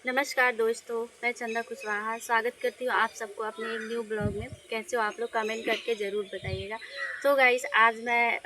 नमस्कार दोस्तों, मैं चंदा कुशवाहा स्वागत करती हूँ आप सबको अपने एक न्यू ब्लॉग में। कैसे हो आप लोग, कमेंट करके ज़रूर बताइएगा। तो गाइस, आज मैं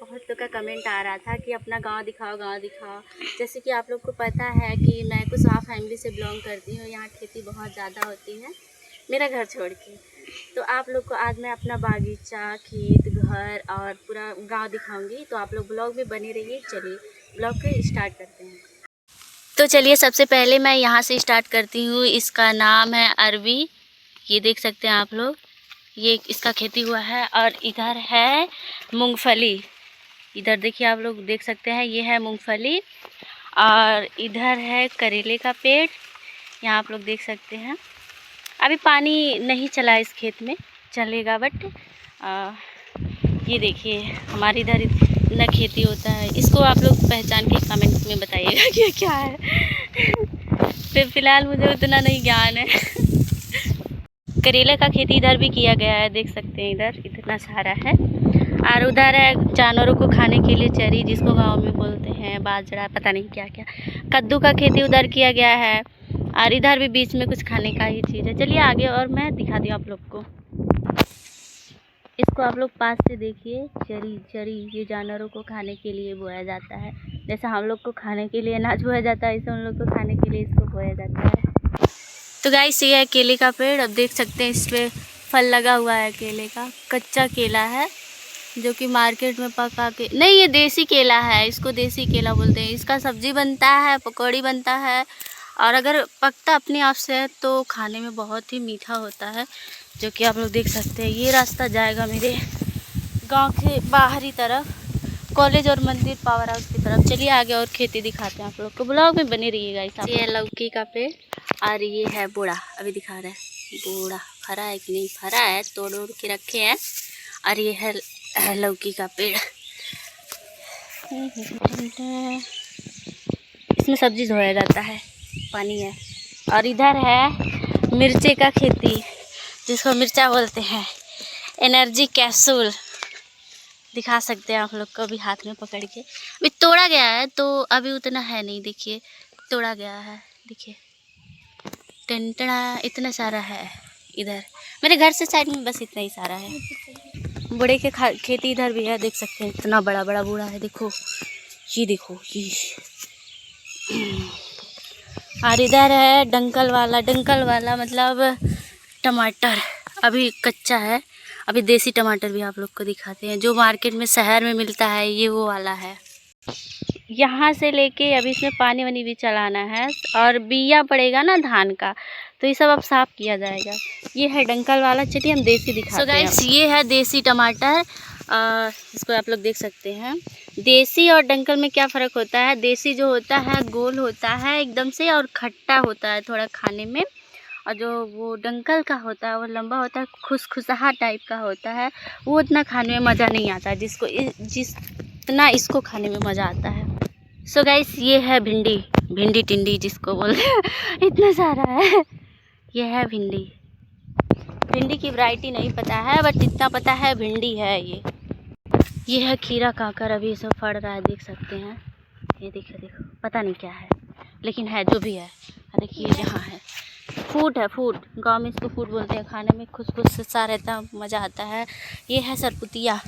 बहुत लोग का कमेंट आ रहा था कि अपना गांव दिखाओ, गांव दिखाओ। जैसे कि आप लोग को पता है कि मैं कुशवाहा फैमिली से बिलोंग करती हूँ। यहाँ खेती बहुत ज़्यादा होती है मेरा घर छोड़ के। तो आप लोग को आज मैं अपना बागीचा, खेत, घर और पूरा गाँव दिखाऊँगी। तो आप लोग ब्लॉग में बने रहिए। चलिए ब्लॉग को स्टार्ट करते हैं। तो चलिए सबसे पहले मैं यहाँ से स्टार्ट करती हूँ। इसका नाम है अरबी। ये देख सकते हैं आप लोग, ये इसका खेती हुआ है। और इधर है मूंगफली। इधर देखिए, आप लोग देख सकते हैं, ये है मूंगफली। और इधर है करेले का पेड़, यहाँ आप लोग देख सकते हैं। अभी पानी नहीं चला इस खेत में, चलेगा बट ये देखिए हमारे इधर इतना खेती होता है। इसको आप लोग पहचान के कमेंट में बताइएगा कि क्या है। फिलहाल मुझे उतना नहीं ज्ञान है। करेले का खेती इधर भी किया गया है, देख सकते हैं इधर इतना सारा है। और उधर है जानवरों को खाने के लिए चरी, जिसको गांव में बोलते हैं बाजरा, पता नहीं क्या क्या। कद्दू का खेती उधर किया गया है। और इधर भी बीच में कुछ खाने का ही चीज़ है। चलिए आगे और मैं दिखा दूँ आप लोग को। इसको आप लोग पास से देखिए, चरी ये जानवरों को खाने के लिए बोया जाता है। जैसे हम लोग को खाने के लिए अनाज बोया जाता है, ऐसे उन लोग को खाने के लिए इसको बोया जाता है। तो गाइस, ये है केले का पेड़। अब देख सकते हैं इस पे फल लगा हुआ है केले का। कच्चा केला है जो कि मार्केट में पका के नहीं, ये देसी केला है, इसको देसी केला बोलते हैं। इसका सब्जी बनता है, पकौड़ी बनता है। और अगर पकता अपने आप से है तो खाने में बहुत ही मीठा होता है, जो कि आप लोग देख सकते हैं। ये रास्ता जाएगा मेरे गांव के बाहरी तरफ, कॉलेज और मंदिर पावर हाउस की तरफ। चलिए आगे और खेती दिखाते हैं आप लोग को। ब्लॉग में बने रहिएगा। ये है लौकी का पेड़ और ये है बोड़ा। अभी दिखा रहे हैं बोड़ा फरा है कि नहीं फरा है, तोड़ उड़ के रखे हैं। और ये है लौकी का पेड़। इसमें सब्जी धोया जाता है, पानी है। और इधर है मिर्चे का खेती, जिसको मिर्चा बोलते हैं। एनर्जी कैप्सूल दिखा सकते हैं आप लोग को, अभी हाथ में पकड़ के। अभी तोड़ा गया है तो अभी उतना है नहीं, देखिए तोड़ा गया है, देखिए टंटना इतना सारा है। इधर मेरे घर से साइड में बस इतना ही सारा है। बूढ़े के खेती इधर भी है, देख सकते हैं इतना बड़ा बड़ा बूढ़ा है। देखो ये, देखो ये। और इधर है डंकल वाला मतलब टमाटर, अभी कच्चा है। अभी देसी टमाटर भी आप लोग को दिखाते हैं, जो मार्केट में शहर में मिलता है, ये वो वाला है। यहाँ से लेके अभी इसमें पानी वानी भी चलाना है। और बिया पड़ेगा ना धान का, तो ये सब अब साफ किया जाएगा। ये है डंकल वाला। चलिए हम देसी दिखाते हैं। सो गाइस, ये है देसी टमाटर। इसको आप लोग देख सकते हैं। देसी और डंकल में क्या फ़र्क होता है? देसी जो होता है गोल होता है एकदम से और खट्टा होता है थोड़ा खाने में। और जो वो डंकल का होता है वो लंबा होता है, खुसखुसाहा टाइप का होता है। वो उतना खाने में मज़ा नहीं आता है जितना इसको खाने में मज़ा आता है। सो गाइस, ये है भिंडी टिंडी जिसको बोलते हैं। इतना सारा है। ये है भिंडी की वैरायटी नहीं पता है, बट इतना पता है भिंडी है ये है खीरा काकर। अभी ये सब फड़ रहा है, देख सकते हैं। ये देखो पता नहीं क्या है, लेकिन है जो भी है। देखिए यहाँ है फूट है, फूट गांव में इसको फूट बोलते हैं। खाने में खुशबू सा रहता, मज़ा आता है। ये है सरपुतिया,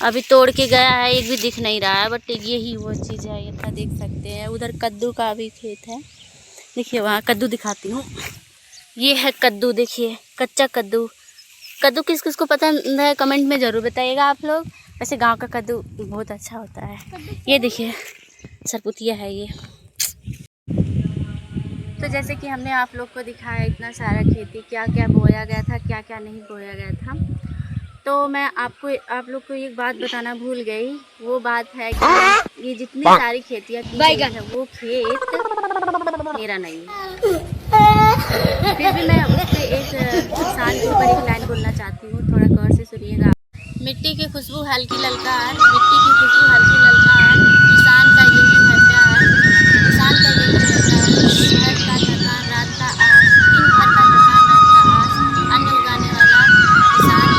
अभी तोड़ के गया है, एक भी दिख नहीं रहा है, बट यही वो चीज़ है। ये देख सकते हैं। उधर कद्दू का भी खेत है, देखिए वहाँ कद्दू दिखाती हूँ। ये है कद्दू, देखिए कच्चा कद्दू किस किस को पसंद है कमेंट में ज़रूर बताइएगा आप लोग। वैसे गांव का कद्दू बहुत अच्छा होता है। ये देखिए सरपुतिया है ये। तो जैसे कि हमने आप लोग को दिखाया इतना सारा खेती, क्या क्या बोया गया था, क्या क्या नहीं बोया गया था। तो मैं आप लोग को एक बात बताना भूल गई। वो बात है कि ये जितनी सारी खेतियाँ की गई है, वो खेत मेरा नहीं है। फिर भी मैं उस पर एक किसान के ऊपर एक लाइन बोलना चाहती हूँ, थोड़ा गौर से सुनिएगा। मिट्टी की खुशबू हल्की ललकार, मिट्टी की खुशबू हल्की ललकार, किसान का यही है प्यार, किसान का यही है प्यार। घर का थकान रात का आस, दिन भर का थकान रात का आस, अन्न उगाने वाला किसान।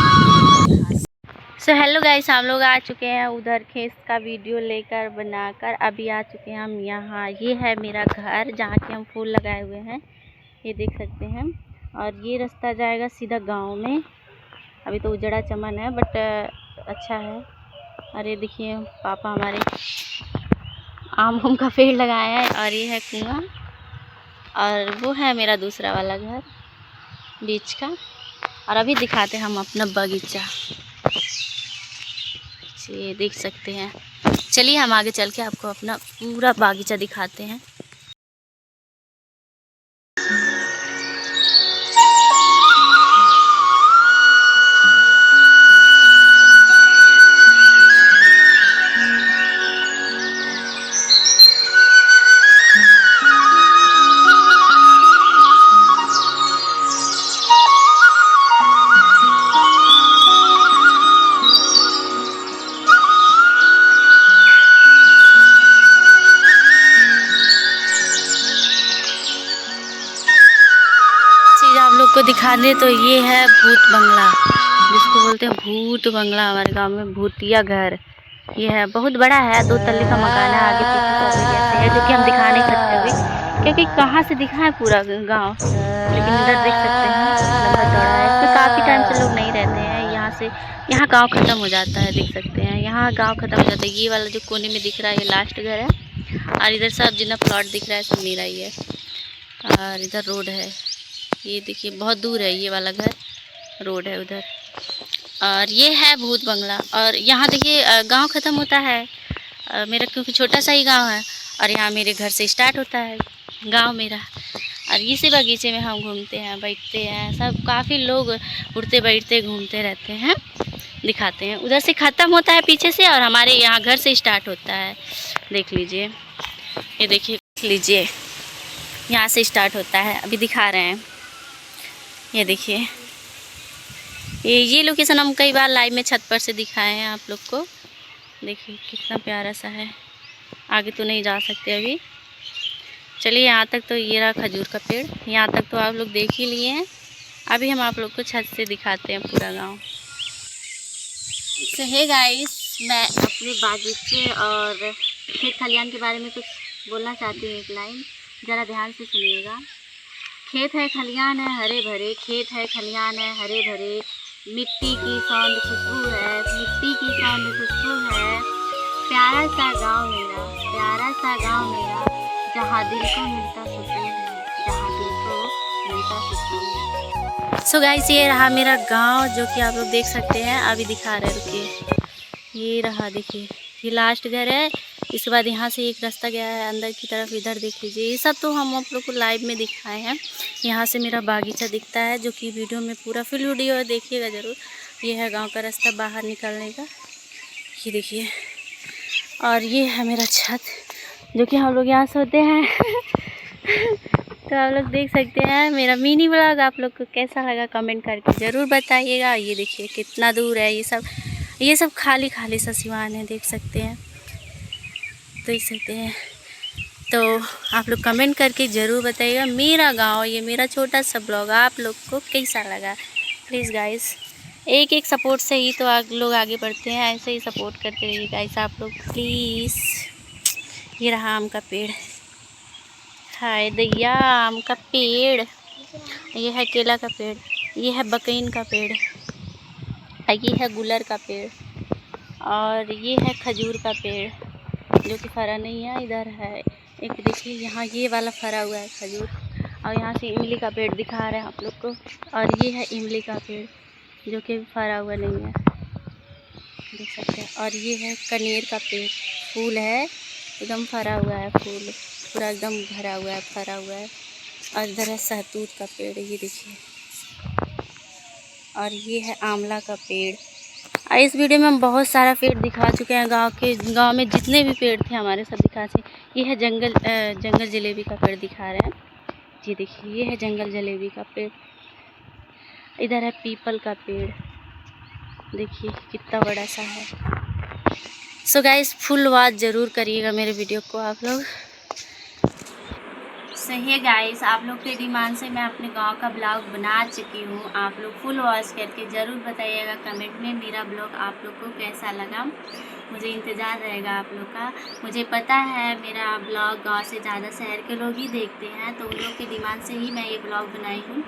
So hello guys. गाइस हम लोग आ चुके हैं उधर खेत का वीडियो लेकर बनाकर। अभी आ चुके हैं हम यहाँ। ये है मेरा घर जहाँ के हम फूल लगाए हुए हैं, ये देख सकते हैं। और ये रास्ता जाएगा सीधा गांव में। अभी तो उजड़ा चमन है बट अच्छा है। अरे देखिए पापा हमारे आम का पेड़ लगाए हैं। और ये है कुआं, और वो है मेरा दूसरा वाला घर बीच का। और अभी दिखाते हैं हम अपना बगीचा, ये देख सकते हैं। चलिए हम आगे चल के आपको अपना पूरा बागीचा दिखाते हैं। आप लोग को दिखाने तो ये है भूत बंगला, जिसको बोलते हैं भूत बंगला। हमारे गांव में भूतिया घर ये है, बहुत बड़ा है, 2 तल्ले का मकान है। आगे पीछे सब ऐसे है जो कि हम दिखा नहीं सकते अभी, क्योंकि कहाँ से दिखा है पूरा गांव। लेकिन इधर देख सकते हैं लंबा चौड़ा है। इसमें काफ़ी टाइम से लोग नहीं रहते हैं। यहाँ से यहाँ गाँव ख़त्म हो जाता है, देख सकते हैं। यहाँ गाँव ख़त्म हो जाता है। ये वाला जो कोने में दिख रहा है ये लास्ट घर है। और इधर सब जितना प्लॉट दिख रहा है सब मेरा ही है। और इधर रोड है, ये देखिए बहुत दूर है ये वाला घर, रोड है उधर। और ये है भूत बंगला। और यहाँ देखिए गांव ख़त्म होता है मेरा, क्योंकि छोटा सा ही गांव है। और यहाँ मेरे घर से स्टार्ट होता है गांव मेरा। और इसी बगीचे में हम घूमते हैं, बैठते हैं। सब काफ़ी लोग उठते बैठते घूमते रहते हैं, दिखाते हैं। उधर से ख़त्म होता है पीछे से, और हमारे यहाँ घर से स्टार्ट होता है। देख लीजिए, ये देखिए, देख लीजिए, यहाँ से स्टार्ट होता है। अभी दिखा रहे हैं, ये देखिए। ये लोकेशन हम कई बार लाइव में छत पर से दिखाए हैं आप लोग को। देखिए कितना प्यारा सा है। आगे तो नहीं जा सकते अभी। चलिए यहाँ तक तो ये रहा खजूर का पेड़, यहाँ तक तो आप लोग देख ही लिए हैं। अभी हम आप लोग को छत से दिखाते हैं पूरा गांव। तो हे गाइस, मैं अपने बागीचे और खेत खलियान के बारे में कुछ बोलना चाहती हूँ। एक लाइन ज़रा ध्यान से सुनिएगा। खेत है खलियान है हरे भरे, खेत है खलियान है हरे भरे। मिट्टी की सौंध खुशबू है, मिट्टी की सौंध खुशबू है। प्यारा सा गांव मेरा, प्यारा सा गांव मेरा, जहाँ दिल को मिलता सुकून है, जहाँ दिल को मिलता सुकून है। सो गाइस, ये रहा मेरा गांव जो कि आप लोग देख सकते हैं। अभी दिखा रहे, रुकिए, ये रहा, देखिए ये लास्ट घर है। इसके बाद यहाँ से एक रास्ता गया है अंदर की तरफ, इधर देख लीजिए। ये सब तो हम आप लोग को लाइव में दिखाए हैं। यहाँ से मेरा बागीचा दिखता है, जो कि वीडियो में पूरा फुल वीडियो देखिएगा ज़रूर। ये है गांव का रास्ता बाहर निकलने का, ये देखिए। और ये है मेरा छत, जो कि हम लोग यहाँ सोते हैं। तो आप लोग देख सकते हैं। मेरा मिनी व्लॉग आप लोग को कैसा लगा कमेंट करके ज़रूर बताइएगा। ये देखिए कितना दूर है, ये सब खाली खाली सा सिवान है, देख सकते हैं, देख सकते हैं। तो आप लोग कमेंट करके ज़रूर बताइएगा मेरा गांव, ये मेरा छोटा सा ब्लॉग आप लोग को कैसा लगा। प्लीज़ गाइस, एक एक सपोर्ट से ही तो आप लोग आगे बढ़ते हैं। ऐसे ही सपोर्ट करते रहिए गाइस आप लोग प्लीज़। ये रहा आम का पेड़, हाय दैया, आम का पेड़। ये है केला का पेड़, ये है बकैन का पेड़, ये है गुलर का पेड़, और ये है खजूर का पेड़ जो कि फरा नहीं है, इधर है एक, देखिए यहाँ ये वाला फरा हुआ है खजूर। और यहाँ से इमली का पेड़ दिखा रहे हैं आप लोग को। और ये है इमली का पेड़ जो कि फरा हुआ नहीं है, देख सकते हैं। और ये है कनेर का पेड़, फूल है एकदम फरा हुआ है, फूल पूरा एकदम भरा हुआ है, फरा हुआ है। और इधर है सहतूत का पेड़, ये देखिए। और ये है आंवला का पेड़। इस वीडियो में हम बहुत सारा पेड़ दिखा चुके हैं। गांव में जितने भी पेड़ थे हमारे सब दिखा चुके। ये है जंगल जलेबी का पेड़ दिखा रहे हैं, ये देखिए। ये है जंगल जलेबी का पेड़। इधर है पीपल का पेड़, देखिए कितना बड़ा सा है। सो गाइस, फुल वॉच ज़रूर करिएगा मेरे वीडियो को आप लोग। हे गाइस, आप लोग के डिमांड से मैं अपने गांव का ब्लॉग बना चुकी हूँ। आप लोग फुल वॉच करके ज़रूर बताइएगा कमेंट में मेरा ब्लॉग आप लोग को कैसा लगा। मुझे इंतज़ार रहेगा आप लोग का। मुझे पता है मेरा ब्लॉग गांव से ज़्यादा शहर के लोग ही देखते हैं, तो उन लोग के डिमांड से ही मैं ये ब्लॉग बनाई हूँ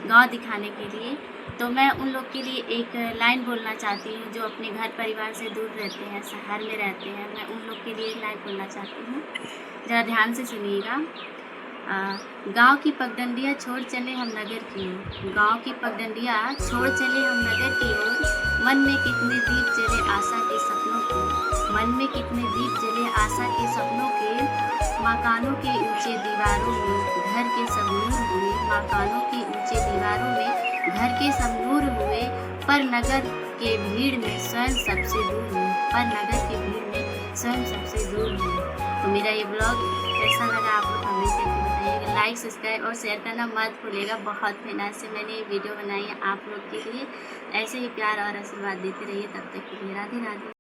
गाँव दिखाने के लिए। तो मैं उन लोग के लिए एक लाइन बोलना चाहती हूँ जो अपने घर परिवार से दूर रहते हैं, शहर में रहते हैं। मैं उन लोग के लिए एक लाइन बोलना चाहती हूँ, ज़रा ध्यान से सुनिएगा। गांव की पगडंडियाँ छोड़ चले हम नगर की ओर, गांव की पगडंडियाँ छोड़ चले हम नगर की ओर। मन में कितने दीप जले आशा के सपनों को, मन में कितने दीप जले आशा के सपनों के। मकानों के ऊंचे दीवारों में घर के सब नूर हुए, मकानों के ऊंचे दीवारों में घर के सब नूर हुए। पर नगर के भीड़ में स्वयं सबसे दूर हुए, पर नगर के भीड़ में स्वयं सबसे दूर हुए। तो मेरा ये ब्लॉग कैसा लगा आप लोग कमेंट करके बताइएगा। लाइक, सब्सक्राइब और शेयर करना मत भूलिएगा। बहुत मेहनत से मैंने ये वीडियो बनाई है आप लोग के लिए। ऐसे ही प्यार और आशीर्वाद देते रहिए। तब तक के लिए राधे राधे।